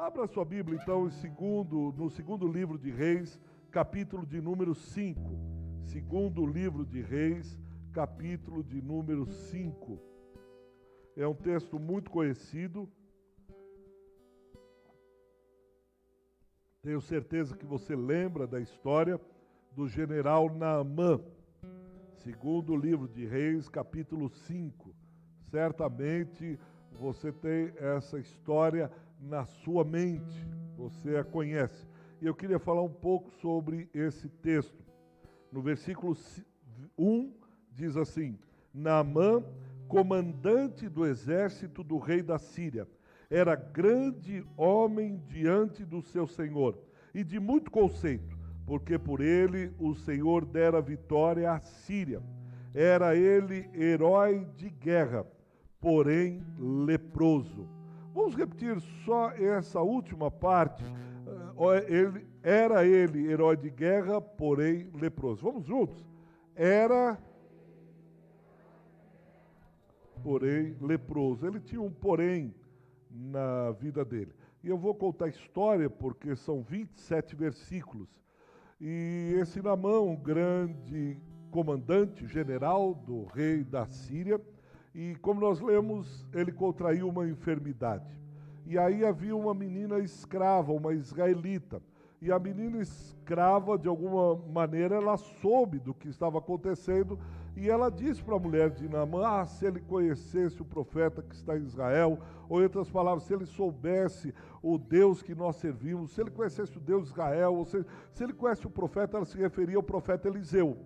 Abra sua Bíblia, então, no segundo livro de Reis, capítulo de número 5. Segundo livro de Reis, capítulo de número 5. É um texto muito conhecido. Tenho certeza que você lembra da história do general Naamã. Segundo livro de Reis, capítulo 5. Certamente você tem essa história na sua mente, você a conhece. E eu queria falar um pouco sobre esse texto. No versículo 1 diz assim: Naamã, comandante do exército do rei da Síria, era grande homem diante do seu senhor e de muito conceito, porque por ele o Senhor dera vitória à Síria. Era ele herói de guerra, porém leproso. Vamos repetir só essa última parte. Era ele herói de guerra, porém leproso. Vamos juntos? Era, porém leproso. Ele tinha um porém na vida dele. E eu vou contar a história porque são 27 versículos. E esse Naamã, um grande comandante, general do rei da Síria, e como nós lemos, ele contraiu uma enfermidade. E aí havia uma menina escrava, uma israelita. E a menina escrava, de alguma maneira, ela soube do que estava acontecendo. E ela disse para a mulher de Naamã, se ele conhecesse o profeta que está em Israel, ou em outras palavras, se ele soubesse o Deus que nós servimos, se ele conhecesse o Deus de Israel, ou se ele conhece o profeta, ela se referia ao profeta Eliseu.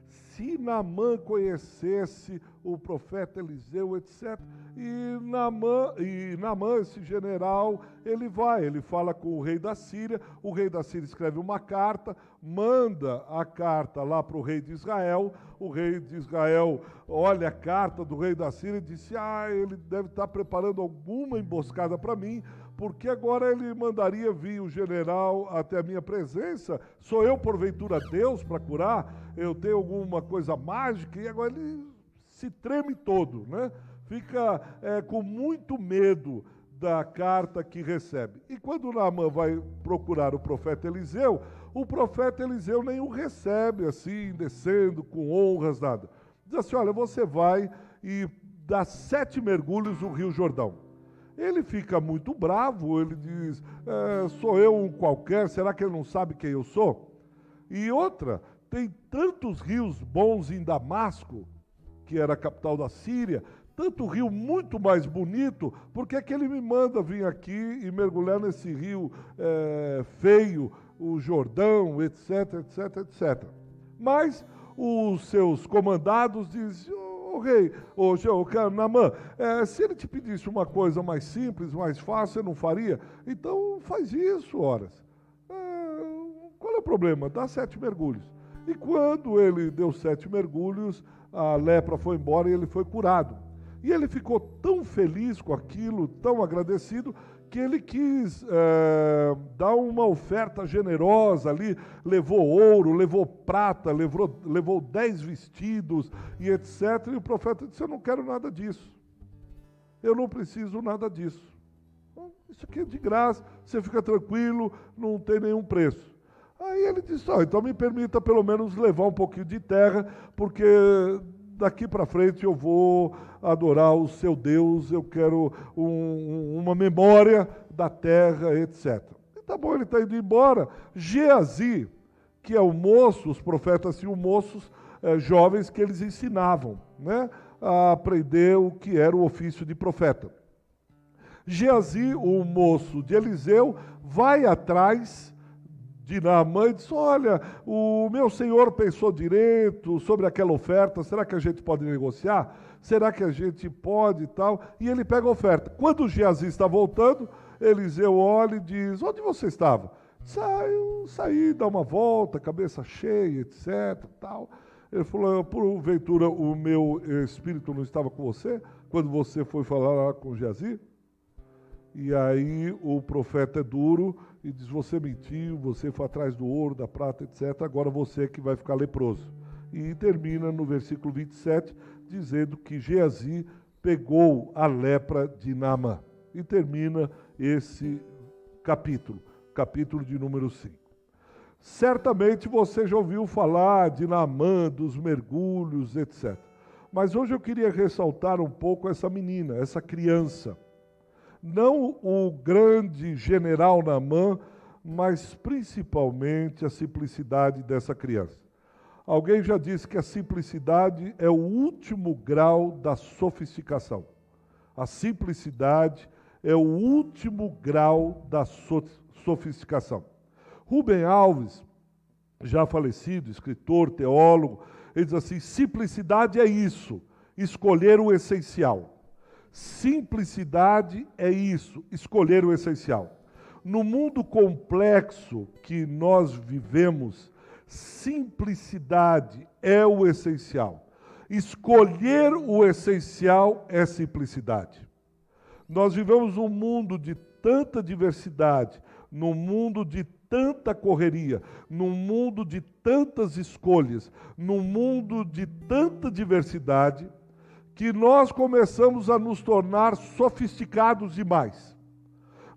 Se Naamã conhecesse o profeta Eliseu, etc. E Naamã, esse general, ele fala com o rei da Síria escreve uma carta, manda a carta lá para o rei de Israel. O rei de Israel olha a carta do rei da Síria e disse, ele deve estar preparando alguma emboscada para mim, porque agora ele mandaria vir o general até a minha presença. Sou eu, porventura, Deus para curar? Eu tenho alguma coisa mágica? E agora ele se treme todo, né? Fica com muito medo da carta que recebe. E quando Naamã vai procurar o profeta Eliseu nem o recebe assim, descendo, com honras, nada. Diz assim, olha, você vai e dá 7 mergulhos no Rio Jordão. Ele fica muito bravo, ele diz, sou eu um qualquer, será que ele não sabe quem eu sou? E outra, tem tantos rios bons em Damasco, que era a capital da Síria, tanto rio muito mais bonito, por que é que ele me manda vir aqui e mergulhar nesse rio feio, o Jordão, etc, etc, etc. Mas os seus comandados dizem, rei, Naamã, se ele te pedisse uma coisa mais simples, mais fácil, você não faria? Então faz isso, horas. Qual é o problema? Dá 7 mergulhos. E quando ele deu 7 mergulhos, a lepra foi embora e ele foi curado. E ele ficou tão feliz com aquilo, tão agradecido, que ele quis dar uma oferta generosa ali, levou ouro, levou prata, levou 10 vestidos e etc. E o profeta disse, eu não quero nada disso. Eu não preciso nada disso. Isso aqui é de graça, você fica tranquilo, não tem nenhum preço. Aí ele disse, então me permita pelo menos levar um pouquinho de terra, porque daqui para frente eu vou adorar o seu Deus, eu quero uma memória da terra, etc. E tá bom, ele está indo embora. Geazi, que é o moço, os profetas tinham moços jovens que eles ensinavam, né, a aprender o que era o ofício de profeta. Geazi, o moço de Eliseu, vai atrás de Naamã e diz, olha, o meu senhor pensou direito sobre aquela oferta, será que a gente pode negociar? Será que a gente pode e tal? E ele pega a oferta. Quando Geazi está voltando, Eliseu olha e diz, onde você estava? Saí, dar uma volta, cabeça cheia, etc. Tal. Ele falou, porventura o meu espírito não estava com você, quando você foi falar lá com Geazi? E aí o profeta é duro e diz, você mentiu, você foi atrás do ouro, da prata, etc. Agora você é que vai ficar leproso. E termina no versículo 27, dizendo que Geazi pegou a lepra de Naamã. E termina esse capítulo de número 5. Certamente você já ouviu falar de Naamã, dos mergulhos, etc. Mas hoje eu queria ressaltar um pouco essa menina, essa criança. Não o grande general Naamã, mas principalmente a simplicidade dessa criança. Alguém já disse que a simplicidade é o último grau da sofisticação. A simplicidade é o último grau da sofisticação. Rubem Alves, já falecido, escritor, teólogo, ele diz assim: simplicidade é isso, escolher o essencial. Simplicidade é isso, escolher o essencial. No mundo complexo que nós vivemos, simplicidade é o essencial. Escolher o essencial é simplicidade. Nós vivemos um mundo de tanta diversidade, num mundo de tanta correria, num mundo de tantas escolhas, num mundo de tanta diversidade, que nós começamos a nos tornar sofisticados demais.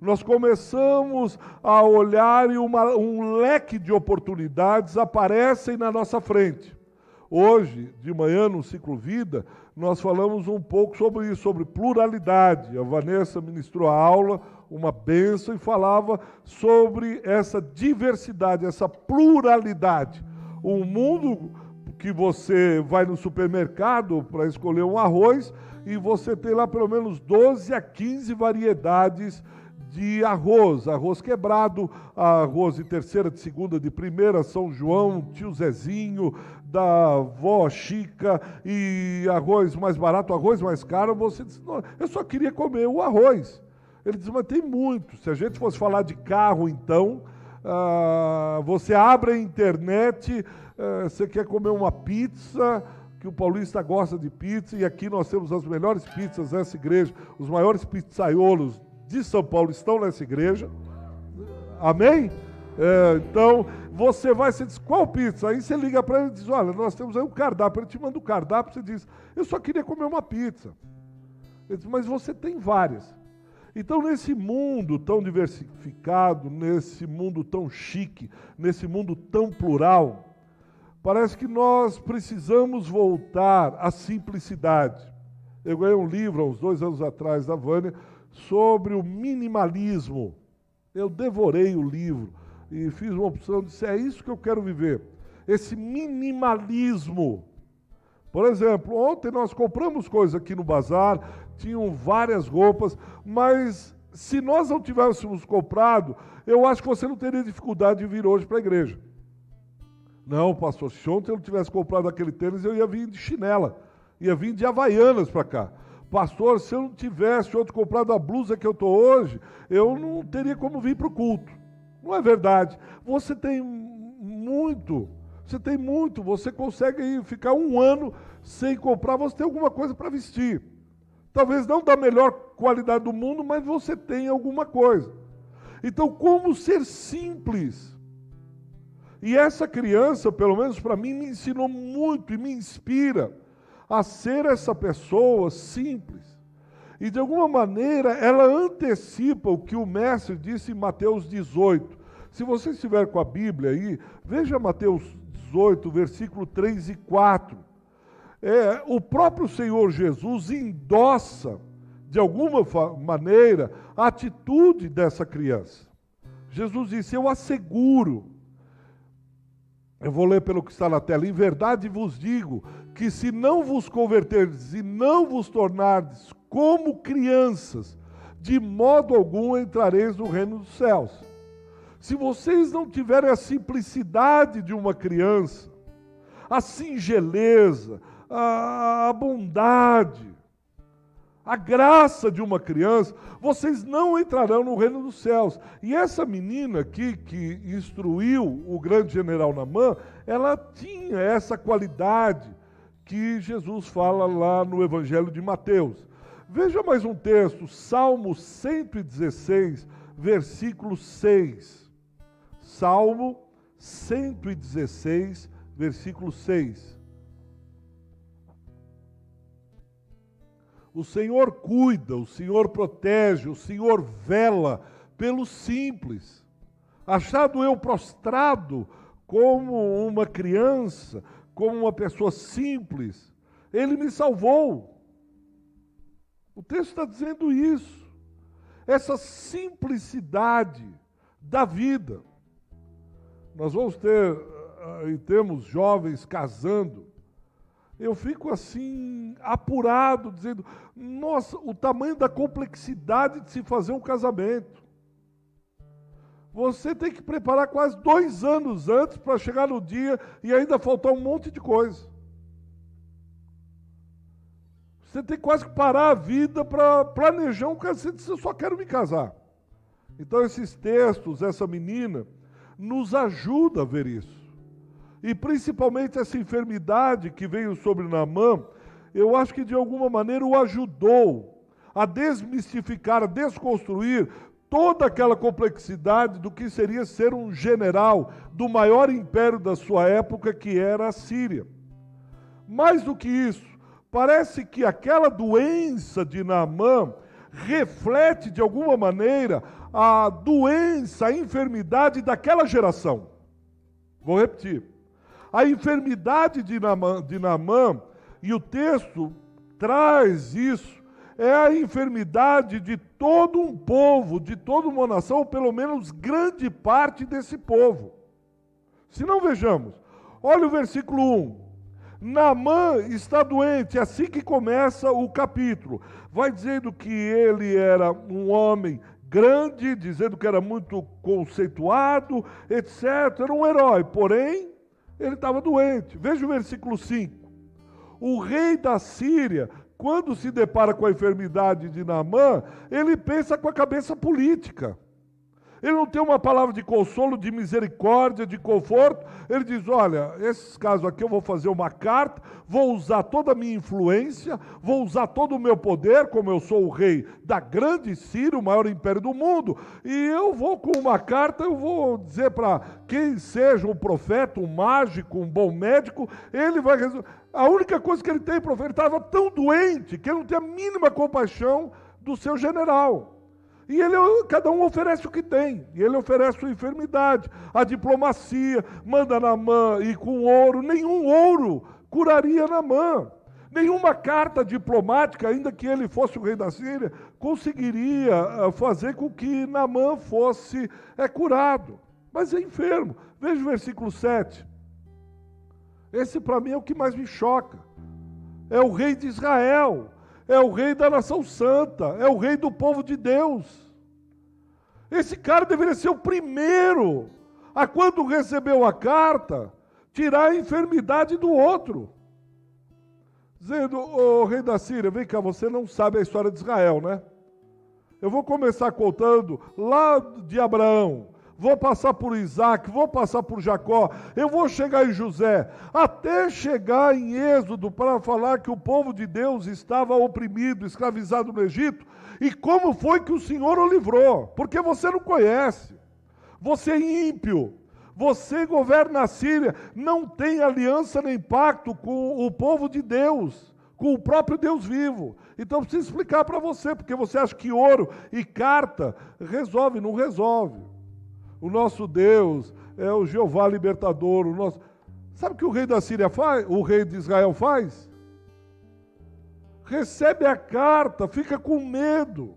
Nós começamos a olhar e um leque de oportunidades aparecem na nossa frente. Hoje, de manhã, no Ciclo Vida, nós falamos um pouco sobre isso, sobre pluralidade. A Vanessa ministrou a aula, uma bênção, e falava sobre essa diversidade, essa pluralidade. Um mundo que você vai no supermercado para escolher um arroz e você tem lá pelo menos 12 a 15 variedades de arroz, arroz quebrado, arroz de terceira, de segunda, de primeira, São João, tio Zezinho, da vó Chica, e arroz mais barato, arroz mais caro. Você diz: não, eu só queria comer o arroz. Ele diz: mas tem muito. Se a gente fosse falar de carro, então, você abre a internet, você quer comer uma pizza, que o paulista gosta de pizza, e aqui nós temos as melhores pizzas nessa igreja, os maiores pizzaiolos de São Paulo estão nessa igreja. Amém? Então, você vai, você diz: qual pizza? Aí você liga para ele e diz: olha, nós temos aí um cardápio. Ele te manda o cardápio, você diz: eu só queria comer uma pizza. Ele diz: mas você tem várias. Então, nesse mundo tão diversificado, nesse mundo tão chique, nesse mundo tão plural, parece que nós precisamos voltar à simplicidade. Eu ganhei um livro há uns 2 anos atrás da Vânia sobre o minimalismo. Eu devorei o livro e fiz uma opção, disse: é isso que eu quero viver, esse minimalismo. Por exemplo, ontem nós compramos coisas aqui no bazar, tinham várias roupas, mas se nós não tivéssemos comprado, eu acho que você não teria dificuldade de vir hoje para a igreja. Não, pastor, se ontem eu não tivesse comprado aquele tênis, eu ia vir de chinela, ia vir de Havaianas para cá. Pastor, se eu não tivesse ontem comprado a blusa que eu estou hoje, eu não teria como vir para o culto. Não é verdade. Você tem muito, você consegue ficar 1 ano sem comprar, você tem alguma coisa para vestir. Talvez não da melhor qualidade do mundo, mas você tem alguma coisa. Então, como ser simples? E essa criança, pelo menos para mim, me ensinou muito e me inspira a ser essa pessoa simples. E de alguma maneira ela antecipa o que o mestre disse em Mateus 18. Se você estiver com a Bíblia aí, veja Mateus 18, versículo 3 e 4. O próprio Senhor Jesus endossa, de alguma maneira, a atitude dessa criança. Jesus disse: eu asseguro, eu vou ler pelo que está na tela: em verdade vos digo que se não vos converterdes e não vos tornardes como crianças, de modo algum entrareis no reino dos céus. Se vocês não tiverem a simplicidade de uma criança, a singeleza, a bondade, a graça de uma criança, vocês não entrarão no reino dos céus. E essa menina aqui, que instruiu o grande general Naamã, ela tinha essa qualidade que Jesus fala lá no Evangelho de Mateus. Veja mais um texto, Salmo 116, versículo 6. Salmo 116, versículo 6. O Senhor cuida, o Senhor protege, o Senhor vela pelo simples. Achado eu prostrado como uma criança, como uma pessoa simples, ele me salvou. O texto está dizendo isso. Essa simplicidade da vida. Nós vamos ter, e temos jovens casando. Eu fico assim, apurado, dizendo, nossa, o tamanho da complexidade de se fazer um casamento. Você tem que preparar quase 2 anos antes para chegar no dia e ainda faltar um monte de coisa. Você tem quase que parar a vida para planejar um casamento. Você diz, eu só quero me casar. Então esses textos, essa menina, nos ajuda a ver isso. E principalmente essa enfermidade que veio sobre Naamã, eu acho que de alguma maneira o ajudou a desmistificar, a desconstruir toda aquela complexidade do que seria ser um general do maior império da sua época, que era a Síria. Mais do que isso, parece que aquela doença de Naamã reflete de alguma maneira a doença, a enfermidade daquela geração. Vou repetir. A enfermidade de Naamã, e o texto traz isso, é a enfermidade de todo um povo, de toda uma nação, ou pelo menos grande parte desse povo. Se não, vejamos. Olha o versículo 1. Naamã está doente, é assim que começa o capítulo. Vai dizendo que ele era um homem grande, dizendo que era muito conceituado, etc. Era um herói, porém, ele estava doente. Veja o versículo 5. O rei da Síria, quando se depara com a enfermidade de Naamã, ele pensa com a cabeça política. Ele não tem uma palavra de consolo, de misericórdia, de conforto. Ele diz, olha, esses casos aqui eu vou fazer uma carta, vou usar toda a minha influência, vou usar todo o meu poder, como eu sou o rei da grande Síria, o maior império do mundo, e eu vou com uma carta, eu vou dizer para quem seja um profeta, um mágico, um bom médico, ele vai resolver. A única coisa que ele tem para oferecer, ele estava tão doente que ele não tem a mínima compaixão do seu general. E cada um oferece o que tem. E ele oferece sua enfermidade, a diplomacia, manda Naamã ir com ouro. Nenhum ouro curaria Naamã. Nenhuma carta diplomática, ainda que ele fosse o rei da Síria, conseguiria fazer com que Naamã fosse curado. Mas é enfermo. Veja o versículo 7. Esse para mim é o que mais me choca. É o rei de Israel. É o rei da nação santa, é o rei do povo de Deus. Esse cara deveria ser o primeiro a, quando recebeu a carta, tirar a enfermidade do outro. Dizendo, ô rei da Síria, vem cá, você não sabe a história de Israel, né? Eu vou começar contando lá de Abraão, vou passar por Isaac, vou passar por Jacó, eu vou chegar em José, até chegar em Êxodo para falar que o povo de Deus estava oprimido, escravizado no Egito, e como foi que o Senhor o livrou, porque você não conhece, você é ímpio, você governa a Síria, não tem aliança nem pacto com o povo de Deus, com o próprio Deus vivo. Então eu preciso explicar para você, porque você acha que ouro e carta resolve, não resolve. O nosso Deus é o Jeová libertador. Sabe o que o rei da Síria faz? O rei de Israel faz? Recebe a carta, fica com medo.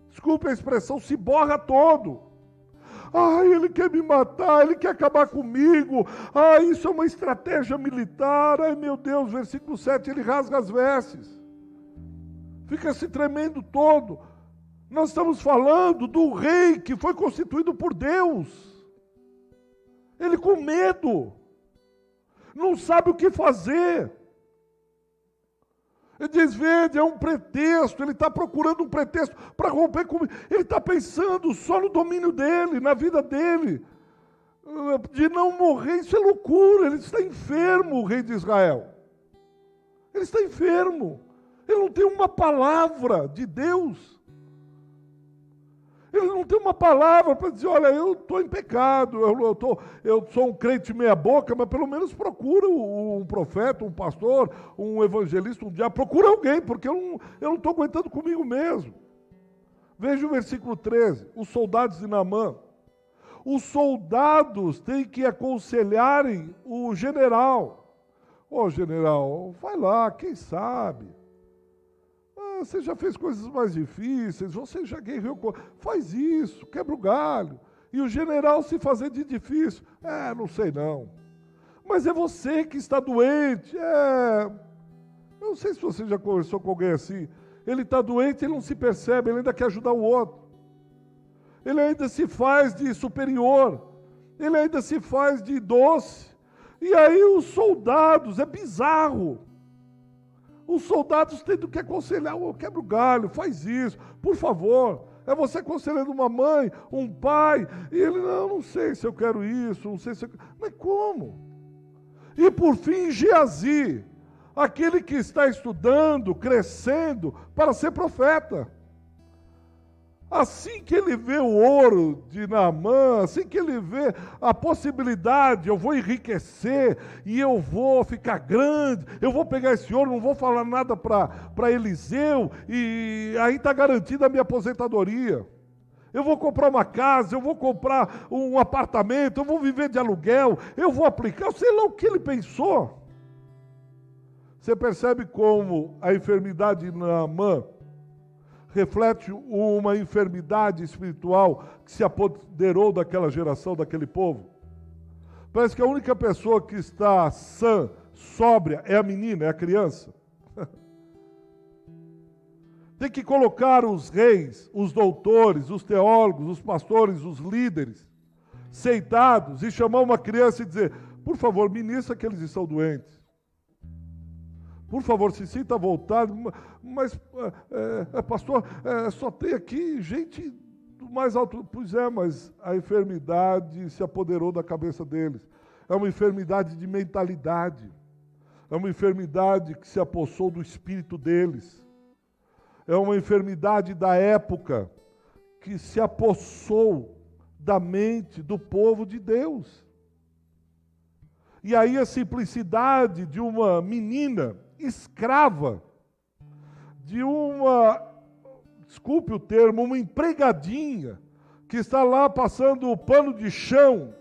Desculpe a expressão, se borra todo. Ai, ele quer me matar, ele quer acabar comigo. Ai, isso é uma estratégia militar. Ai, meu Deus, versículo 7, ele rasga as vestes. Fica se tremendo todo. Nós estamos falando do rei que foi constituído por Deus. Ele com medo, não sabe o que fazer. Ele diz, vede, é um pretexto, ele está procurando um pretexto para romper comigo. Ele está pensando só no domínio dele, na vida dele, de não morrer. Isso é loucura, ele está enfermo, o rei de Israel. Ele está enfermo, ele não tem uma palavra de Deus. Ele não tem uma palavra para dizer, olha, eu estou em pecado, eu sou um crente meia boca, mas pelo menos procura um profeta, um pastor, um evangelista, um diabo, procura alguém, porque eu não estou aguentando comigo mesmo. Veja o versículo 13, os soldados de Naamã. Os soldados têm que aconselharem o general. Ô general, vai lá, quem sabe? Você já fez coisas mais difíceis, você já guerreou, faz isso, quebra o galho. E o general se fazer de difícil. Não sei não. Mas é você que está doente. Eu não sei se você já conversou com alguém assim. Ele está doente, ele não se percebe, ele ainda quer ajudar o outro. Ele ainda se faz de superior. Ele ainda se faz de doce. E aí os soldados, é bizarro. Os soldados tendo que aconselhar, quebra o galho, faz isso, por favor. É você aconselhando uma mãe, um pai, e ele, não sei se eu quero isso, não sei se eu quero... Mas como? E por fim, Geazi, aquele que está estudando, crescendo, para ser profeta. Assim que ele vê o ouro de Naamã, assim que ele vê a possibilidade, eu vou enriquecer e eu vou ficar grande, eu vou pegar esse ouro, não vou falar nada para Eliseu e aí está garantida a minha aposentadoria. Eu vou comprar uma casa, eu vou comprar um apartamento, eu vou viver de aluguel, eu vou aplicar, eu sei lá o que ele pensou. Você percebe como a enfermidade de Naamã reflete uma enfermidade espiritual que se apoderou daquela geração, daquele povo. Parece que a única pessoa que está sã, sóbria, é a menina, é a criança. Tem que colocar os reis, os doutores, os teólogos, os pastores, os líderes, sentados e chamar uma criança e dizer, por favor, ministra que eles estão doentes. Por favor, se sinta à vontade, mas, pastor, só tem aqui gente do mais alto. Pois é, mas a enfermidade se apoderou da cabeça deles. É uma enfermidade de mentalidade. É uma enfermidade que se apossou do espírito deles. É uma enfermidade da época que se apossou da mente do povo de Deus. E aí a simplicidade de uma menina escrava, de desculpe o termo, uma empregadinha, que está lá passando o pano de chão,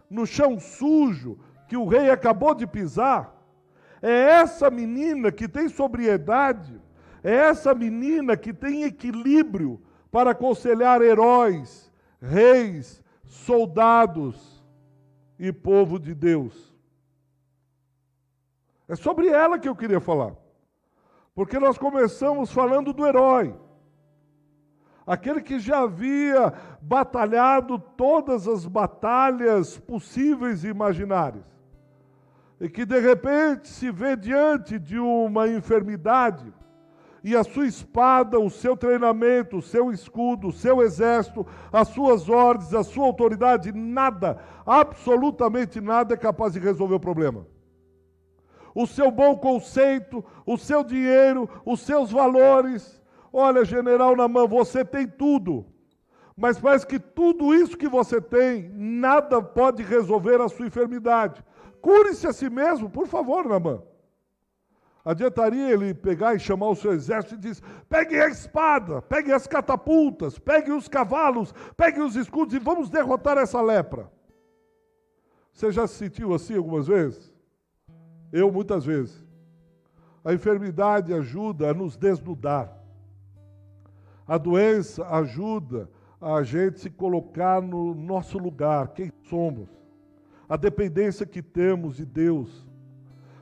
no chão sujo, que o rei acabou de pisar. É essa menina que tem sobriedade, é essa menina que tem equilíbrio para aconselhar heróis, reis, soldados e povo de Deus. É sobre ela que eu queria falar. Porque nós começamos falando do herói. Aquele que já havia batalhado todas as batalhas possíveis e imaginárias. E que de repente se vê diante de uma enfermidade e a sua espada, o seu treinamento, o seu escudo, o seu exército, as suas ordens, a sua autoridade, nada, absolutamente nada é capaz de resolver o problema. O seu bom conceito, o seu dinheiro, os seus valores. Olha, general Naamã, você tem tudo, mas parece que tudo isso que você tem, nada pode resolver a sua enfermidade. Cure-se a si mesmo, por favor, Naamã. Adiantaria ele pegar e chamar o seu exército e dizer, pegue a espada, pegue as catapultas, pegue os cavalos, pegue os escudos e vamos derrotar essa lepra. Você já se sentiu assim algumas vezes? Eu, muitas vezes. A enfermidade ajuda a nos desnudar. A doença ajuda a gente se colocar no nosso lugar, quem somos. A dependência que temos de Deus.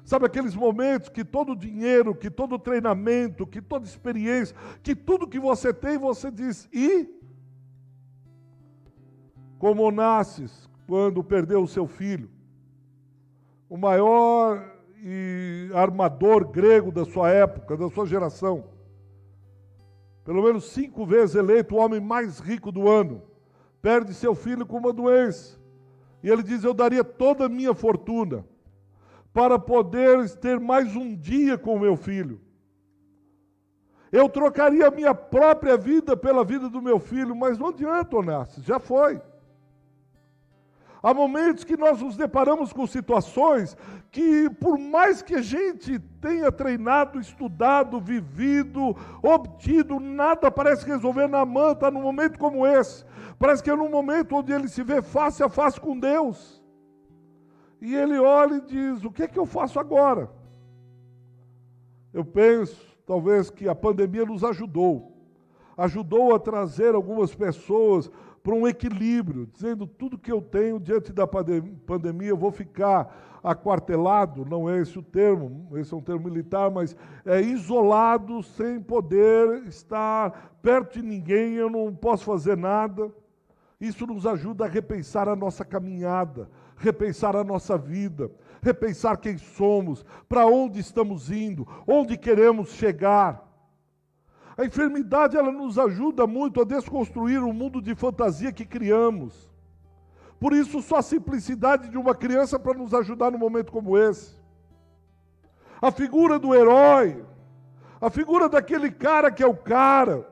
Sabe aqueles momentos que todo dinheiro, que todo treinamento, que toda experiência, que tudo que você tem, você diz, e? Como Onassis, quando perdeu o seu filho. O maior e armador grego da sua época, da sua geração. Pelo menos 5 vezes eleito o homem mais rico do ano. Perde seu filho com uma doença. E ele diz, eu daria toda a minha fortuna para poder ter mais um dia com o meu filho. Eu trocaria a minha própria vida pela vida do meu filho, mas não adianta, Onassis, já foi. Há momentos que nós nos deparamos com situações que, por mais que a gente tenha treinado, estudado, vivido, obtido, nada parece resolver. Naamã está num momento como esse. Parece que é num momento onde ele se vê face a face com Deus. E ele olha e diz: o que é que eu faço agora? Eu penso, talvez, que a pandemia nos ajudou. Ajudou a trazer algumas pessoas para um equilíbrio, dizendo tudo que eu tenho diante da pandemia, eu vou ficar aquartelado, não é esse o termo, esse é um termo militar, mas é isolado, sem poder estar perto de ninguém, eu não posso fazer nada. Isso nos ajuda a repensar a nossa caminhada, repensar a nossa vida, repensar quem somos, para onde estamos indo, onde queremos chegar. A enfermidade, ela nos ajuda muito a desconstruir o mundo de fantasia que criamos. Por isso, só a simplicidade de uma criança para nos ajudar num momento como esse. A figura do herói, a figura daquele cara que é o cara,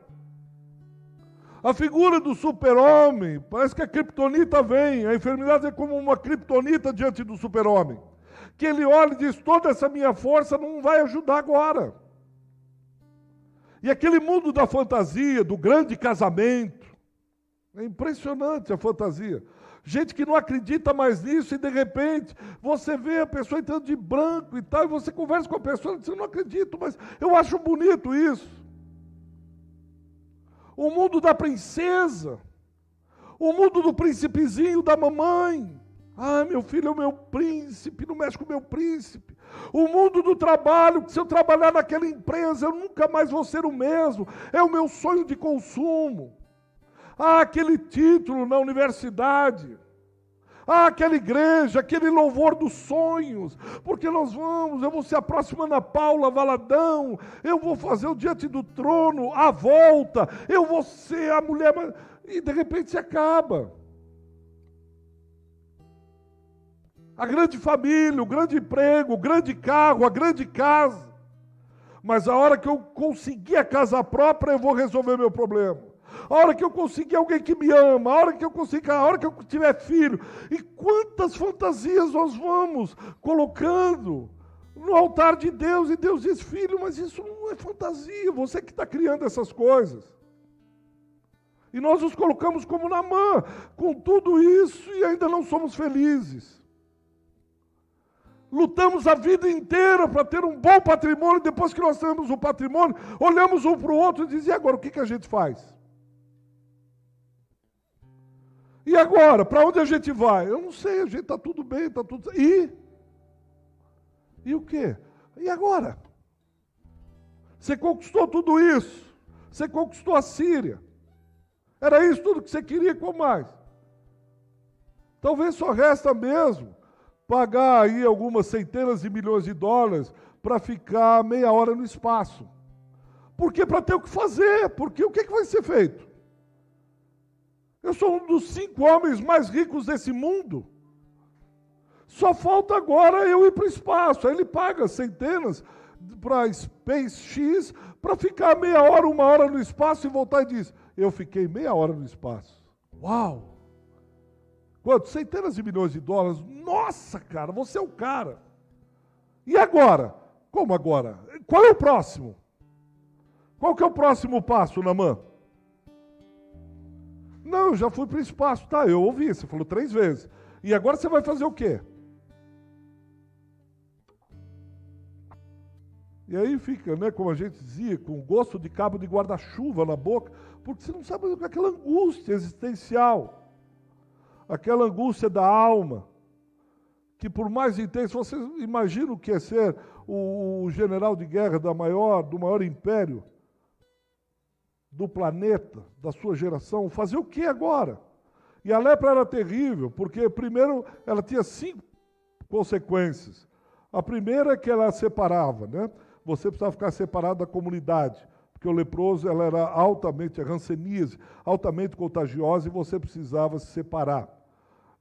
a figura do super-homem, parece que a criptonita vem, a enfermidade é como uma criptonita diante do super-homem. Que ele olha e diz: toda essa minha força não vai ajudar agora. E aquele mundo da fantasia, do grande casamento, é impressionante a fantasia. Gente que não acredita mais nisso e de repente você vê a pessoa entrando de branco e tal, e você conversa com a pessoa e diz: eu não acredito, mas eu acho bonito isso. O mundo da princesa, o mundo do príncipezinho da mamãe. Ah, meu filho é o meu príncipe, não mexe com o meu príncipe. O mundo do trabalho, que se eu trabalhar naquela empresa, eu nunca mais vou ser o mesmo. É o meu sonho de consumo. Ah, aquele título na universidade. Ah, aquela igreja, aquele louvor dos sonhos. Porque eu vou ser a próxima Ana Paula Valadão. Eu vou fazer o diante do trono, a volta. Eu vou ser a mulher... E de repente se acaba. A grande família, o grande emprego, o grande carro, a grande casa. Mas a hora que eu conseguir a casa própria, eu vou resolver meu problema. A hora que eu conseguir alguém que me ama, a hora que eu tiver filho. E quantas fantasias nós vamos colocando no altar de Deus. E Deus diz: filho, mas isso não é fantasia, você que está criando essas coisas. E nós nos colocamos como Naamã, com tudo isso, e ainda não somos felizes. Lutamos a vida inteira para ter um bom patrimônio. Depois que nós temos o patrimônio, olhamos um para o outro e dizemos: e agora, o que a gente faz? E agora, para onde a gente vai? Eu não sei, a gente está tudo bem, está tudo... E o quê? E agora? Você conquistou tudo isso. Você conquistou a Síria. Era isso tudo que você queria, com mais? Talvez só resta mesmo pagar aí algumas centenas de milhões de dólares para ficar meia hora no espaço. Porque para ter o que fazer, porque o que vai ser feito? Eu sou um dos 5 homens mais ricos desse mundo. Só falta agora eu ir para o espaço. Aí ele paga centenas para SpaceX para ficar meia hora, 1 hora no espaço e voltar e diz: eu fiquei meia hora no espaço. Uau! Quanto? Centenas de milhões de dólares. Nossa, cara, você é o cara. E agora? Como agora? Qual é o próximo? Qual que é o próximo passo, Naamã? Não, eu já fui para o espaço. Tá, eu ouvi, você falou 3 vezes. E agora você vai fazer o quê? E aí fica, né, como a gente dizia, com gosto de cabo de guarda-chuva na boca, porque você não sabe aquela angústia existencial. Aquela angústia da alma, que por mais intenso, vocês imaginam o que é ser o general de guerra do maior império do planeta, da sua geração, fazer o que agora? E a lepra era terrível, porque primeiro ela tinha 5 consequências. A primeira é que ela separava, né? Você precisava ficar separado da comunidade, porque o leproso ela era altamente, a hanseníase, altamente contagiosa, e você precisava se separar.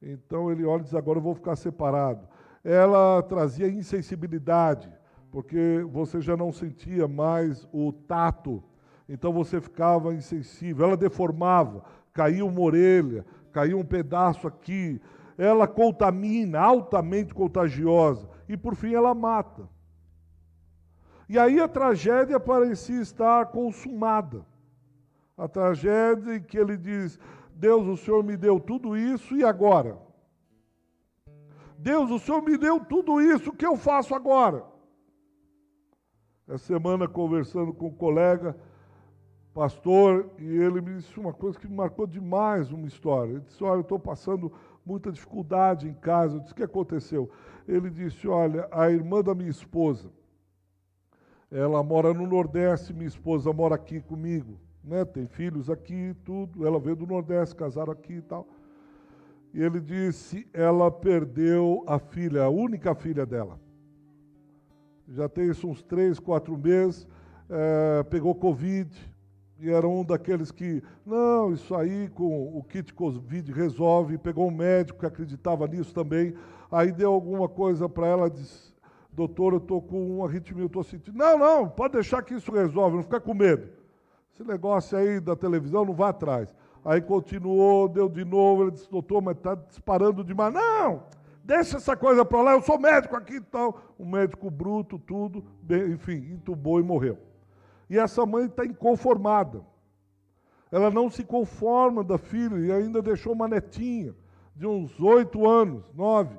Então ele olha e diz: agora eu vou ficar separado. Ela trazia insensibilidade, porque você já não sentia mais o tato, então você ficava insensível. Ela deformava, caía uma orelha, caía um pedaço aqui. ela contamina, altamente contagiosa, e por fim ela mata. E aí a tragédia parecia estar consumada. A tragédia em que ele diz: Deus, o Senhor me deu tudo isso, e agora? Deus, o Senhor me deu tudo isso, o que eu faço agora? Essa semana, conversando com um colega, pastor, e ele me disse uma coisa que me marcou demais, uma história. Ele disse: olha, eu estou passando muita dificuldade em casa. Eu disse: o que aconteceu? Ele disse: olha, a irmã da minha esposa, ela mora no Nordeste, minha esposa mora aqui comigo, né? Tem filhos aqui, tudo. Ela veio do Nordeste, casaram aqui e tal. E ele disse: ela perdeu a filha, a única filha dela. Já tem isso uns 3, 4 meses, pegou Covid, e era um daqueles que, não, isso aí com o kit Covid resolve. Pegou um médico que acreditava nisso também, aí deu alguma coisa para ela, disse: doutor, eu estou com uma arritmia, eu estou sentindo. Não, pode deixar que isso resolve, não fica com medo. Esse negócio aí da televisão, não vá atrás. Aí continuou, deu de novo, ele disse: doutor, mas está disparando demais. Não, deixa essa coisa para lá, eu sou médico aqui e tal. Um médico bruto, tudo, enfim, entubou e morreu. E essa mãe está inconformada. Ela não se conforma da filha e ainda deixou uma netinha de uns 8 anos, 9.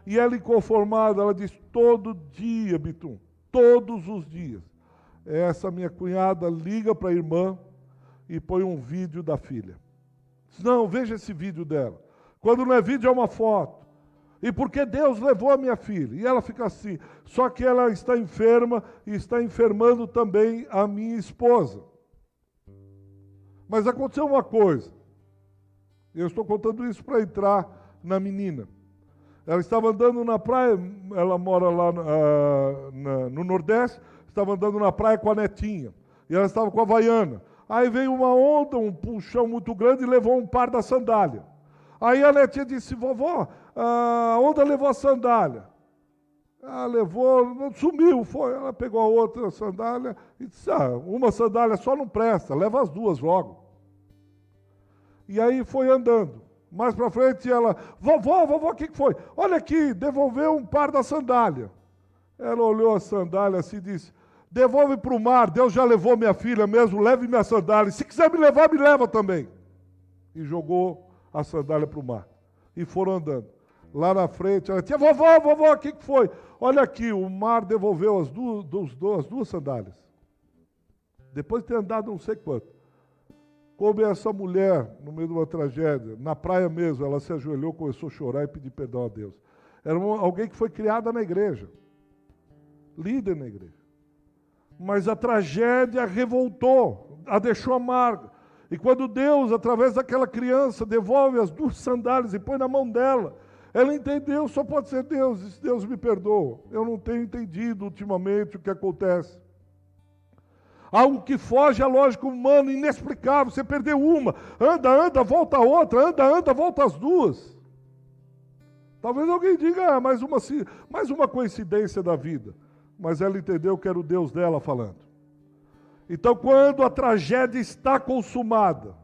E ela inconformada, ela diz: todo dia, Bitum, todos os dias, essa minha cunhada liga para a irmã e põe um vídeo da filha. Diz: não, veja esse vídeo dela. Quando não é vídeo, é uma foto. E porque Deus levou a minha filha. E ela fica assim. Só que ela está enferma e está enfermando também a minha esposa. Mas aconteceu uma coisa. Eu estou contando isso para entrar na menina. Ela estava andando na praia, ela mora lá no Nordeste, estava andando na praia com a netinha. E ela estava com a havaiana. Aí veio uma onda, um puxão muito grande e levou um par da sandália. Aí a netinha disse: vovó, a onda levou a sandália. Ela levou, sumiu, foi. Ela pegou a outra sandália e disse: uma sandália só não presta, leva as duas logo. E aí foi andando. Mais para frente ela: vovó, o que foi? Olha aqui, devolveu um par da sandália. Ela olhou a sandália assim e disse: devolve para o mar, Deus já levou minha filha mesmo, leve minha sandália. Se quiser me levar, me leva também. E jogou a sandália para o mar. E foram andando. Lá na frente, ela disse: vovó, o que foi? Olha aqui, o mar devolveu as duas sandálias. Depois de ter andado não sei quanto. Como essa mulher, no meio de uma tragédia, na praia mesmo, ela se ajoelhou, começou a chorar e pedir perdão a Deus. Era alguém que foi criada na igreja. Líder na igreja. Mas a tragédia revoltou, a deixou amarga. E quando Deus, através daquela criança, devolve as 2 sandálias e põe na mão dela, ela entendeu: só pode ser Deus, e se Deus me perdoa. Eu não tenho entendido ultimamente o que acontece. Algo que foge à lógica humana, inexplicável. Você perdeu uma, anda, volta a outra, anda, volta as 2. Talvez alguém diga: mais uma coincidência da vida. Mas ela entendeu que era o Deus dela falando. Então, quando a tragédia está consumada,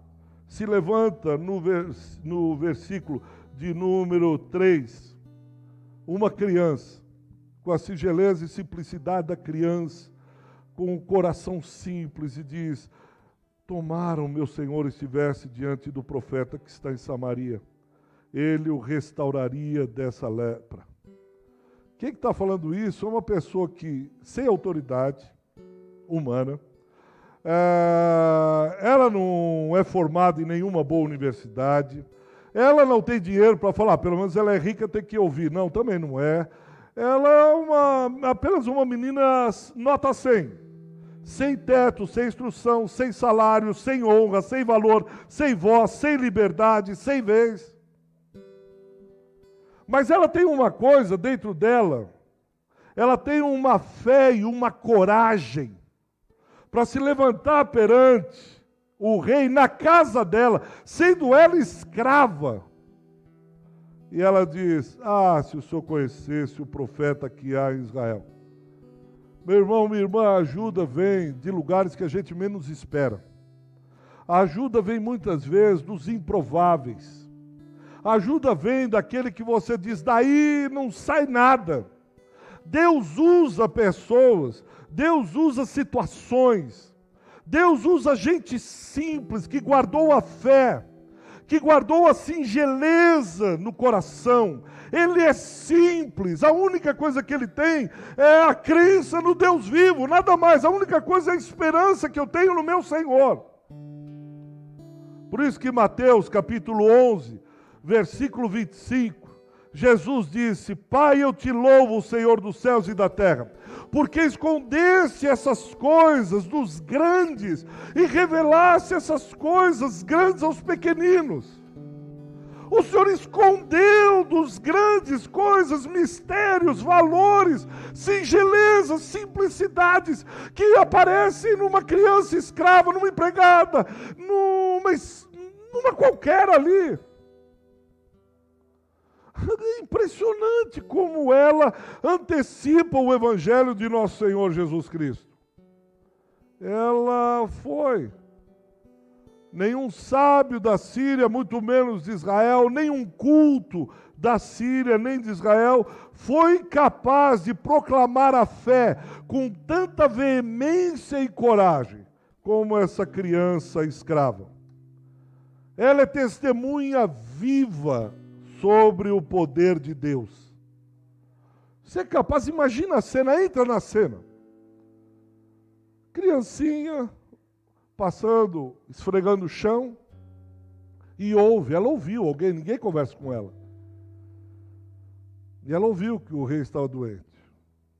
se levanta no versículo de número 3, uma criança, com a singeleza e simplicidade da criança, com o coração simples, e diz: tomaram meu Senhor estivesse diante do profeta que está em Samaria, ele o restauraria dessa lepra. Quem está falando isso é uma pessoa que, sem autoridade humana, ela não é formada em nenhuma boa universidade, ela não tem dinheiro para falar, pelo menos ela é rica, tem que ouvir. Não, também não é. Ela é apenas uma menina nota 100, sem teto, sem instrução, sem salário, sem honra, sem valor, sem voz, sem liberdade, sem vez. Mas ela tem uma coisa dentro dela, ela tem uma fé e uma coragem para se levantar perante o rei na casa dela, sendo ela escrava. E ela diz: se o senhor conhecesse o profeta que há em Israel. Meu irmão, minha irmã, a ajuda vem de lugares que a gente menos espera. A ajuda vem muitas vezes dos improváveis. A ajuda vem daquele que você diz, daí não sai nada. Deus usa pessoas, Deus usa situações, Deus usa gente simples que guardou a fé, que guardou a singeleza no coração. Ele é simples, a única coisa que ele tem é a crença no Deus vivo, nada mais. A única coisa é a esperança que eu tenho no meu Senhor. Por isso que Mateus capítulo 11, versículo 25, Jesus disse, Pai, eu te louvo, Senhor dos céus e da terra, porque escondeste essas coisas dos grandes e revelaste essas coisas grandes aos pequeninos. O Senhor escondeu dos grandes coisas, mistérios, valores, singelezas, simplicidades que aparecem numa criança escrava, numa empregada, numa qualquer ali. É impressionante como ela antecipa o Evangelho de nosso Senhor Jesus Cristo. Ela foi. Nenhum sábio da Síria, muito menos de Israel, nenhum culto da Síria, nem de Israel, foi capaz de proclamar a fé com tanta veemência e coragem como essa criança escrava. Ela é testemunha viva sobre o poder de Deus. Você é capaz, imagina a cena, entra na cena. Criancinha, passando, esfregando o chão, e ouve, ela ouviu alguém, ninguém conversa com ela. E ela ouviu que o rei estava doente.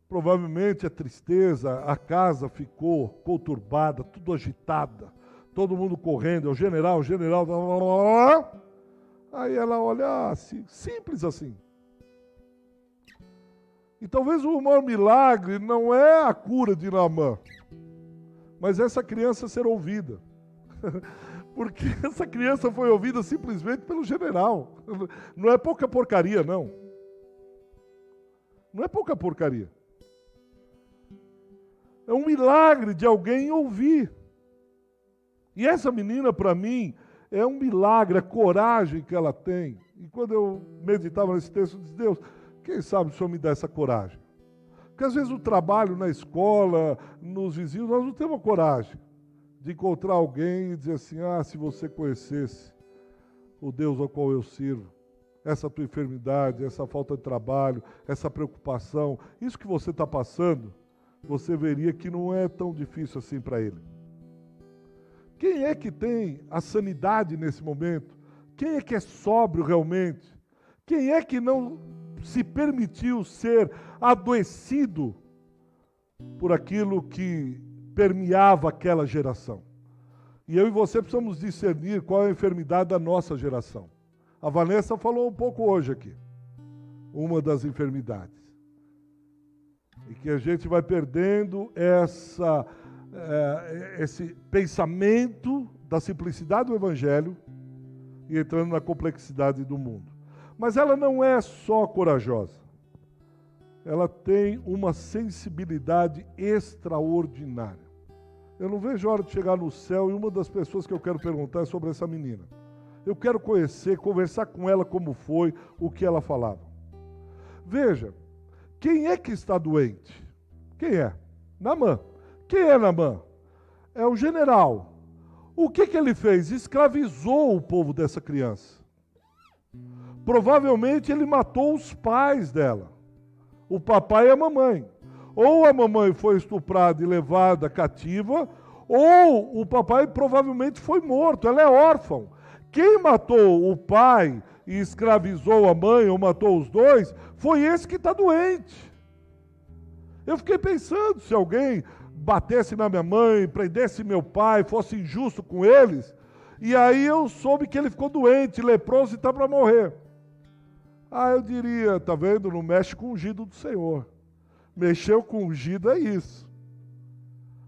Provavelmente a tristeza, a casa ficou conturbada, tudo agitada, todo mundo correndo, o general, aí ela olha assim, simples assim. E talvez o maior milagre não é a cura de Naamã, mas essa criança ser ouvida. Porque essa criança foi ouvida simplesmente pelo general. Não é pouca porcaria, não. Não é pouca porcaria. É um milagre de alguém ouvir. E essa menina, para mim, é um milagre, a coragem que ela tem. E quando eu meditava nesse texto, eu disse, Deus, quem sabe o Senhor me dá essa coragem? Porque às vezes no trabalho, na escola, nos vizinhos, nós não temos coragem de encontrar alguém e dizer assim, se você conhecesse o Deus ao qual eu sirvo, essa tua enfermidade, essa falta de trabalho, essa preocupação, isso que você está passando, você veria que não é tão difícil assim para ele. Quem é que tem a sanidade nesse momento? Quem é que é sóbrio realmente? Quem é que não se permitiu ser adoecido por aquilo que permeava aquela geração? E eu e você precisamos discernir qual é a enfermidade da nossa geração. A Vanessa falou um pouco hoje aqui, uma das enfermidades. E que a gente vai perdendo esse pensamento da simplicidade do Evangelho e entrando na complexidade do mundo. Mas ela não é só corajosa. Ela tem uma sensibilidade extraordinária. Eu não vejo a hora de chegar no céu e uma das pessoas que eu quero perguntar é sobre essa menina. Eu quero conhecer, conversar com ela como foi, o que ela falava. Veja, quem é que está doente? Quem é? Naamã. Quem é Naamã? É o general. O que ele fez? Escravizou o povo dessa criança. Provavelmente ele matou os pais dela, o papai e a mamãe. Ou a mamãe foi estuprada e levada cativa, ou o papai provavelmente foi morto, ela é órfã. Quem matou o pai e escravizou a mãe, ou matou os dois, foi esse que está doente. Eu fiquei pensando, se alguém batesse na minha mãe, prendesse meu pai, fosse injusto com eles, e aí eu soube que ele ficou doente, leproso e está para morrer. Eu diria, tá vendo, não mexe com o ungido do Senhor. Mexeu com o ungido é isso.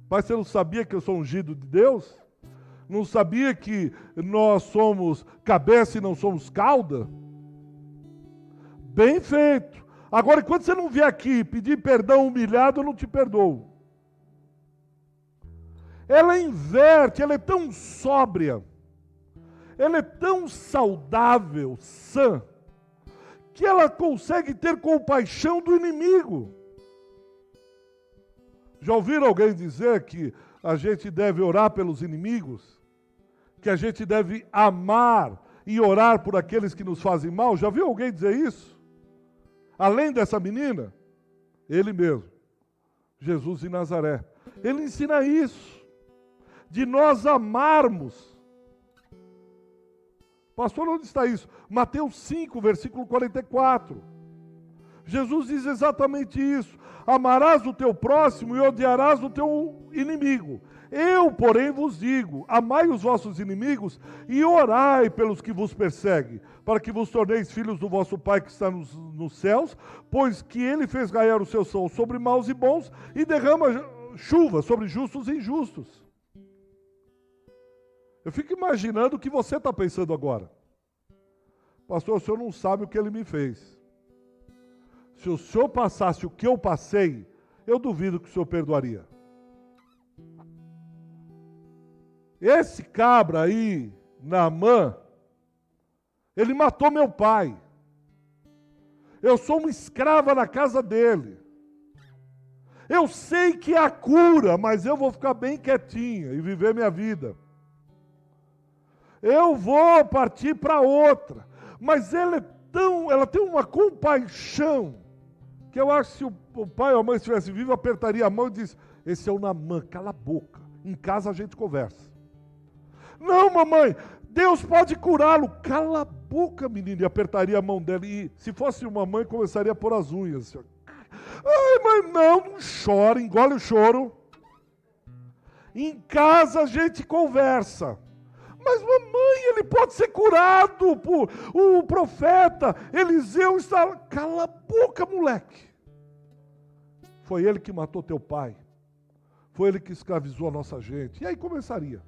Mas você não sabia que eu sou ungido de Deus? Não sabia que nós somos cabeça e não somos cauda? Bem feito. Agora, quando você não vier aqui pedir perdão humilhado, eu não te perdoo. Ela inverte, ela é tão sóbria. ela é tão saudável, sã, que ela consegue ter compaixão do inimigo. Já ouviram alguém dizer que a gente deve orar pelos inimigos? Que a gente deve amar e orar por aqueles que nos fazem mal? Já viu alguém dizer isso? Além dessa menina, ele mesmo, Jesus de Nazaré. Ele ensina isso, de nós amarmos. Pastor, onde está isso? Mateus 5, versículo 44. Jesus diz exatamente isso. Amarás o teu próximo e odiarás o teu inimigo. Eu, porém, vos digo, amai os vossos inimigos e orai pelos que vos perseguem, para que vos torneis filhos do vosso Pai que está nos céus, pois que ele fez raiar o seu sol sobre maus e bons e derrama chuva sobre justos e injustos. Eu fico imaginando o que você está pensando agora. Pastor, o senhor não sabe o que ele me fez. Se o senhor passasse o que eu passei, eu duvido que o senhor perdoaria. Esse cabra aí, Naamã, ele matou meu pai. Eu sou uma escrava na casa dele. Eu sei que há cura, mas eu vou ficar bem quietinha e viver minha vida. Eu vou partir para outra. Mas ela tem uma compaixão, que eu acho que se o pai ou a mãe estivesse vivo, apertaria a mão e diz: esse é o Naamã, cala a boca. Em casa a gente conversa. Não, mamãe, Deus pode curá-lo. Cala a boca, menino. E apertaria a mão dela. E se fosse uma mãe, começaria a pôr as unhas. Ai, mãe, não chora, engole o choro. Em casa a gente conversa. Mas mamãe, ele pode ser curado por o profeta Eliseu está... Cala a boca, moleque. Foi ele que matou teu pai. Foi ele que escravizou a nossa gente. E aí começaria.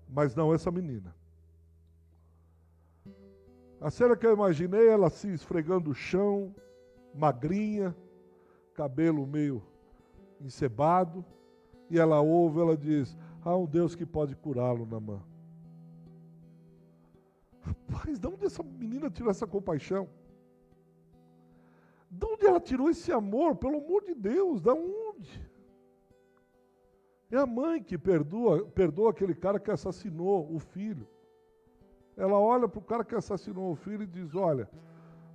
Mas não essa menina. A cena que eu imaginei, ela se esfregando o chão, magrinha, cabelo meio encebado, e ela ouve, ela diz: há um Deus que pode curá-lo, Naamã. Rapaz, de onde essa menina tirou essa compaixão? De onde ela tirou esse amor? Pelo amor de Deus, de onde? É a mãe que perdoa aquele cara que assassinou o filho. Ela olha para o cara que assassinou o filho e diz: olha,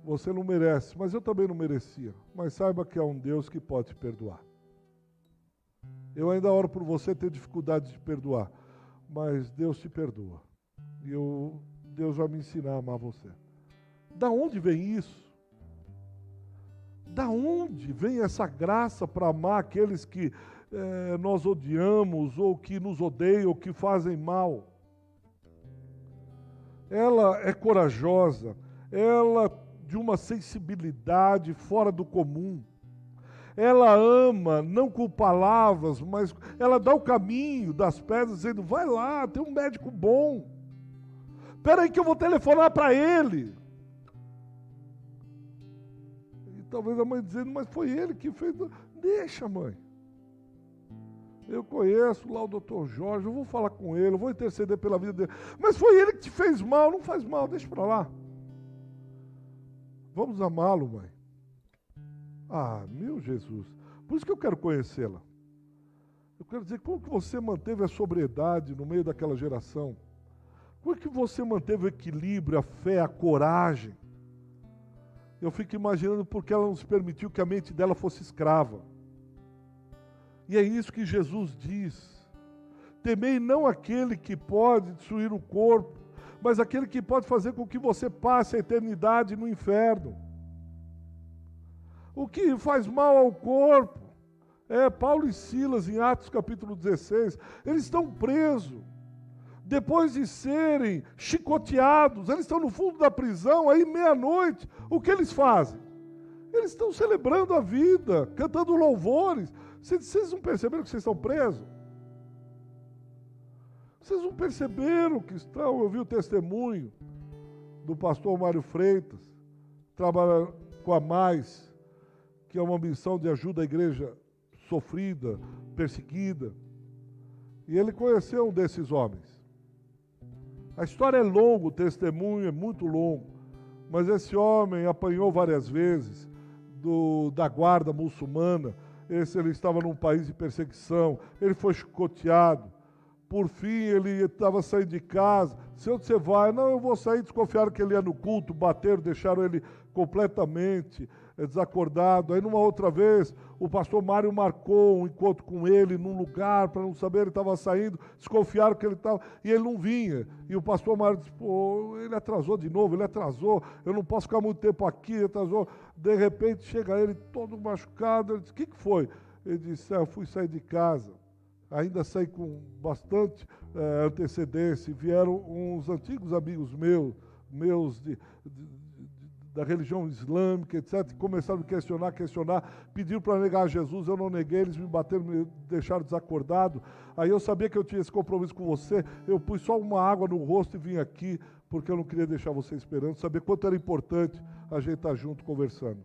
você não merece, mas eu também não merecia. Mas saiba que há um Deus que pode te perdoar. Eu ainda oro por você ter dificuldade de perdoar, mas Deus te perdoa. E Deus vai me ensinar a amar você. Da onde vem isso? Da onde vem essa graça para amar aqueles que nós odiamos, ou que nos odeiam, ou que fazem mal? Ela é corajosa, ela de uma sensibilidade fora do comum. Ela ama, não com palavras, mas ela dá o caminho das pedras, dizendo: vai lá, tem um médico bom. Espera aí que eu vou telefonar para ele. E talvez a mãe dizendo: mas foi ele que fez. Deixa, mãe. Eu conheço lá o doutor Jorge, eu vou falar com ele, eu vou interceder pela vida dele. Mas foi ele que te fez mal, não faz mal, deixa para lá. Vamos amá-lo, mãe. Ah, meu Jesus. Por isso que eu quero conhecê-la. Eu quero dizer, como que você manteve a sobriedade no meio daquela geração? Como é que você manteve o equilíbrio, a fé, a coragem? Eu fico imaginando porque ela não se permitiu que a mente dela fosse escrava. E é isso que Jesus diz: temei não aquele que pode destruir o corpo, mas aquele que pode fazer com que você passe a eternidade no inferno. O que faz mal ao corpo Paulo e Silas, em Atos capítulo 16, eles estão presos. Depois de serem chicoteados, eles estão no fundo da prisão, aí meia-noite, o que eles fazem? Eles estão celebrando a vida, cantando louvores. Vocês não perceberam que vocês estão presos? Vocês não perceberam que estão? Eu vi o testemunho do pastor Mário Freitas, trabalha com a Mais, que é uma missão de ajuda à igreja sofrida, perseguida. E ele conheceu um desses homens. A história é longa, o testemunho é muito longo, mas esse homem apanhou várias vezes da guarda muçulmana. Ele estava num país de perseguição, ele foi chicoteado. Por fim, ele estava saindo de casa. Se onde você vai? Não, eu vou sair. Desconfiaram que ele ia no culto, bateram, deixaram ele completamente desacordado. Aí, numa outra vez, o pastor Mário marcou um encontro com ele num lugar, para não saber, ele estava saindo, desconfiaram que ele estava, e ele não vinha. E o pastor Mário disse, pô, ele atrasou de novo, ele atrasou, eu não posso ficar muito tempo aqui, ele atrasou. De repente, chega ele todo machucado, ele disse, o que foi? Ele disse, eu fui sair de casa. Ainda saí com bastante antecedência. Vieram uns antigos amigos meus da religião islâmica, etc. Começaram a me questionar, pediram para negar Jesus, eu não neguei, eles me bateram, me deixaram desacordado. Aí eu sabia que eu tinha esse compromisso com você, eu pus só uma água no rosto e vim aqui, porque eu não queria deixar você esperando, saber quanto era importante a gente estar junto conversando.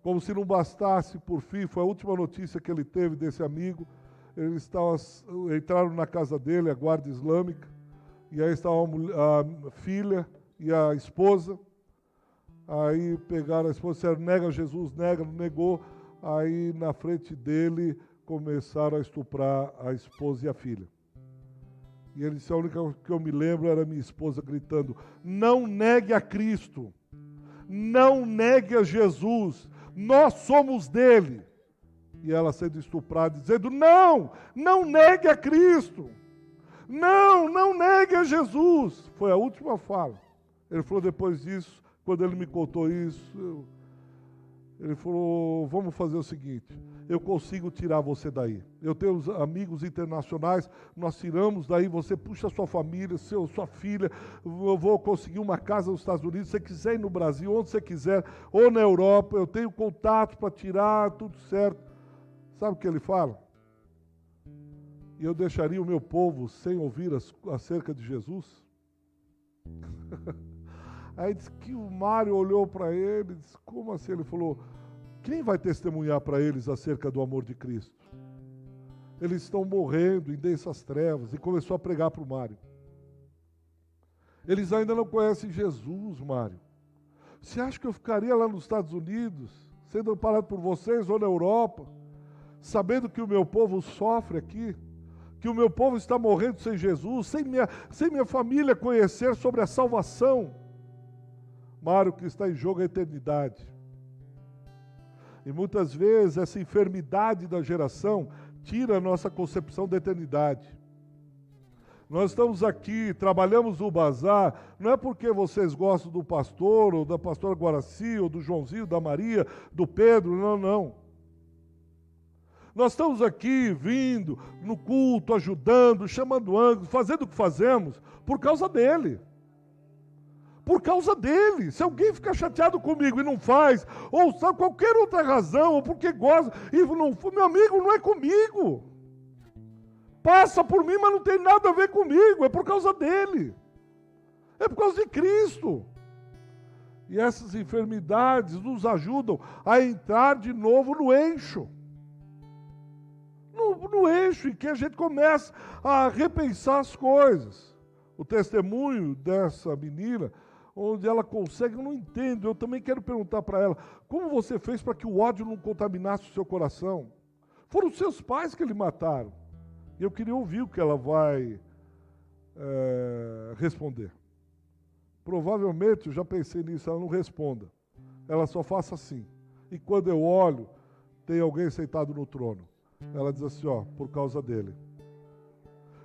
Como se não bastasse, por fim, foi a última notícia que ele teve desse amigo. Entraram na casa dele, a guarda islâmica, e aí estava a filha e a esposa. Aí pegaram a esposa, disseram, nega Jesus, nega, não negou. Aí na frente dele começaram a estuprar a esposa e a filha. E ele disse, a única que eu me lembro era minha esposa gritando, não negue a Cristo, não negue a Jesus, nós somos dele. E ela sendo estuprada, dizendo, não negue a Cristo, não negue a Jesus. Foi a última fala. Ele falou depois disso, quando ele me contou isso, ele falou, vamos fazer o seguinte, eu consigo tirar você daí. Eu tenho amigos internacionais, nós tiramos daí, você puxa a sua família, sua filha, eu vou conseguir uma casa nos Estados Unidos, se você quiser ir no Brasil, onde você quiser, ou na Europa, eu tenho contato para tirar, tudo certo. Sabe o que ele fala? E eu deixaria o meu povo sem ouvir acerca de Jesus? Aí diz que o Mário olhou para ele, disse, como assim? Ele falou, quem vai testemunhar para eles acerca do amor de Cristo? Eles estão morrendo em densas trevas. E começou a pregar para o Mário. Eles ainda não conhecem Jesus, Mário. Você acha que eu ficaria lá nos Estados Unidos, sendo amparado por vocês, ou na Europa, sabendo que o meu povo sofre aqui? Que o meu povo está morrendo sem Jesus, sem minha família conhecer sobre a salvação? Mário, o que está em jogo é a eternidade. E muitas vezes essa enfermidade da geração tira a nossa concepção da eternidade. Nós estamos aqui, trabalhamos no bazar, não é porque vocês gostam do pastor, ou da pastora Guaraci, ou do Joãozinho, da Maria, do Pedro, não. Nós estamos aqui vindo no culto, ajudando, chamando ângulos, fazendo o que fazemos por causa dele. Por causa dele. Se alguém ficar chateado comigo e não faz, ou sabe qualquer outra razão, ou porque gosta, e não, meu amigo, não é comigo. Passa por mim, mas não tem nada a ver comigo, é por causa dele. É por causa de Cristo. E essas enfermidades nos ajudam a entrar de novo no eixo. No eixo em que a gente começa a repensar as coisas. O testemunho dessa menina, onde ela consegue, eu não entendo, eu também quero perguntar para ela, como você fez para que o ódio não contaminasse o seu coração? Foram os seus pais que lhe mataram. E eu queria ouvir o que ela vai responder. Provavelmente, eu já pensei nisso, ela não responda. Ela só faça assim. E quando eu olho, tem alguém sentado no trono. Ela diz assim, ó, por causa dele.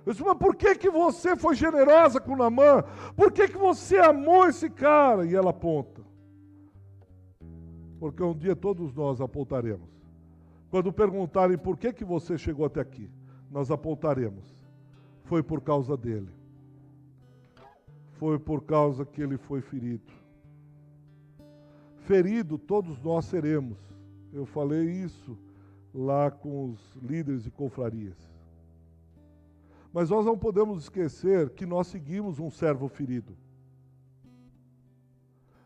Eu disse, mas por que você foi generosa com Naamã? Por que você amou esse cara? E ela aponta. Porque um dia todos nós apontaremos. Quando perguntarem por que você chegou até aqui, nós apontaremos. Foi por causa dele. Foi por causa que ele foi ferido. Ferido todos nós seremos. Eu falei isso lá com os líderes de confrarias. Mas nós não podemos esquecer que nós seguimos um servo ferido.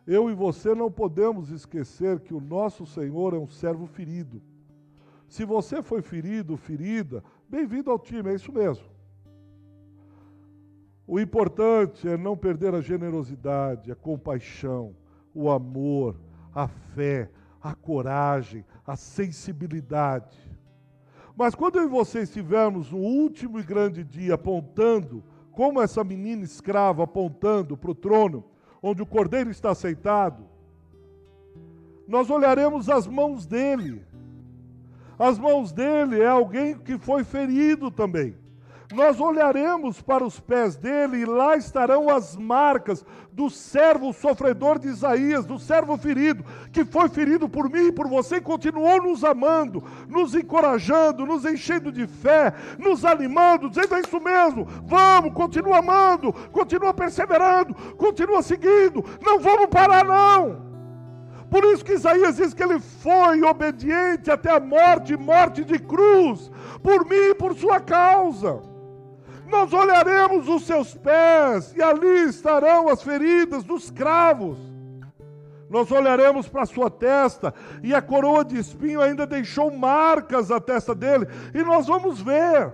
Eu e você não podemos esquecer que o nosso Senhor é um servo ferido. Se você foi ferido, ferida, bem-vindo ao time, é isso mesmo. O importante é não perder a generosidade, a compaixão, o amor, a fé, a coragem, a sensibilidade. Mas quando eu e você estivermos no último e grande dia apontando, como essa menina escrava apontando para o trono, onde o Cordeiro está sentado, nós olharemos as mãos dele. As mãos dele é alguém que foi ferido também. Nós olharemos para os pés dele e lá estarão as marcas do servo sofredor de Isaías, do servo ferido, que foi ferido por mim e por você e continuou nos amando, nos encorajando, nos enchendo de fé, nos animando, dizendo: é isso mesmo, vamos, continua amando, continua perseverando, continua seguindo, não vamos parar não. Por isso que Isaías diz que ele foi obediente até a morte, morte de cruz, por mim e por sua causa. Nós olharemos os seus pés e ali estarão as feridas dos cravos. Nós olharemos para a sua testa e a coroa de espinho ainda deixou marcas na testa dele. E nós vamos ver.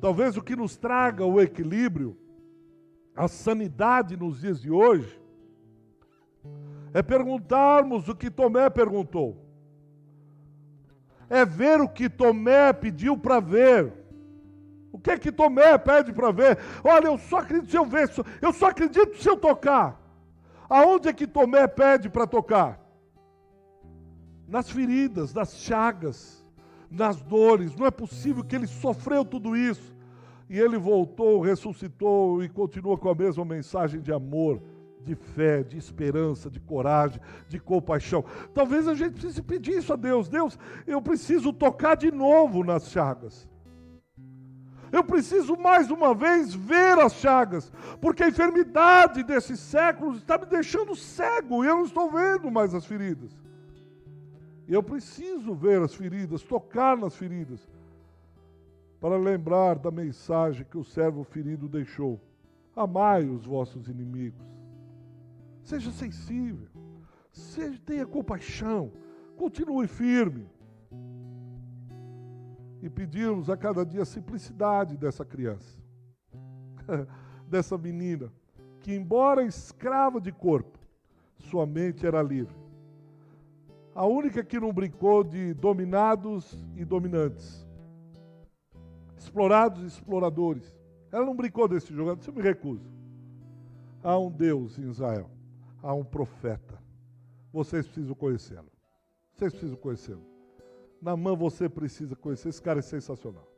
Talvez o que nos traga o equilíbrio, a sanidade nos dias de hoje, é perguntarmos o que Tomé perguntou. É ver o que Tomé pediu para ver. O que é que Tomé pede para ver? Olha, eu só acredito se eu ver, eu só acredito se eu tocar. Aonde é que Tomé pede para tocar? Nas feridas, nas chagas, nas dores. Não é possível que ele sofreu tudo isso. E ele voltou, ressuscitou e continua com a mesma mensagem de amor, de fé, de esperança, de coragem, de compaixão. Talvez a gente precise pedir isso a Deus. Deus, eu preciso tocar de novo nas chagas. Eu preciso mais uma vez ver as chagas, porque a enfermidade desses séculos está me deixando cego e eu não estou vendo mais as feridas. E eu preciso ver as feridas, tocar nas feridas, para lembrar da mensagem que o servo ferido deixou. Amai os vossos inimigos. Seja sensível, tenha compaixão, continue firme. E pedirmos a cada dia a simplicidade dessa criança, dessa menina, que embora escrava de corpo, sua mente era livre. A única que não brincou de dominados e dominantes, explorados e exploradores. Ela não brincou desse jogo, eu me recuso. Há um Deus em Israel, há um profeta. Vocês precisam conhecê-lo. Vocês precisam conhecê-lo. Naamã, você precisa conhecer, esse cara é sensacional.